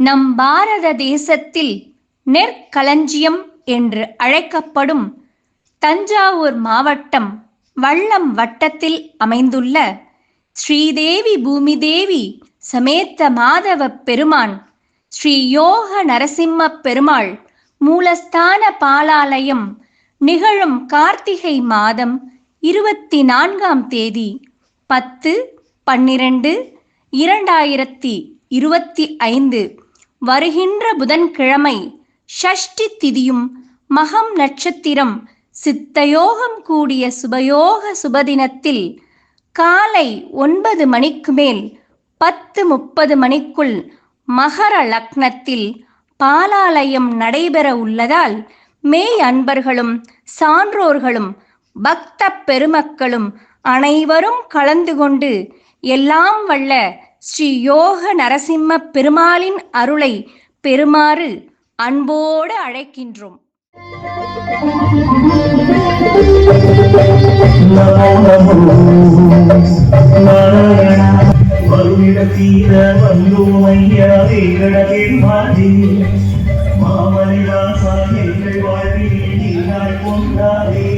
நம் பாரத தேசத்தில் நெற்களஞ்சியம் என்று அழைக்கப்படும் தஞ்சாவூர் மாவட்டம் வல்லம் வட்டத்தில் அமைந்துள்ள ஸ்ரீதேவி பூமிதேவி சமேத்த மாதவ பெருமான் ஸ்ரீ யோக நரசிம்ம பெருமாள் மூலஸ்தான பாலாலயம் நிகழும் கார்த்திகை மாதம் 24ஆம் தேதி 10/12/2025 வருகின்ற புதன்கிழமை ஷஷ்டி திதியும் மகம் நட்சத்திரம் சித்தயோகம் கூடிய சுபயோக சுபதினத்தில் காலை 9 மணிக்கு மேல் 10:30 மணிக்குள் மகர லக்னத்தில் பாலாலயம் நடைபெற உள்ளதால் மெய் அன்பர்களும் சான்றோர்களும் பக்த பெருமக்களும் அனைவரும் கலந்து கொண்டு எல்லாம் வல்ல ஸ்ரீ யோக நரசிம்ம பெருமாளின் அருளை பெறுமாறு அன்போடு அழைக்கின்றோம். மாமனிதா சாமிகள் வாழ்வில் கொண்டாதே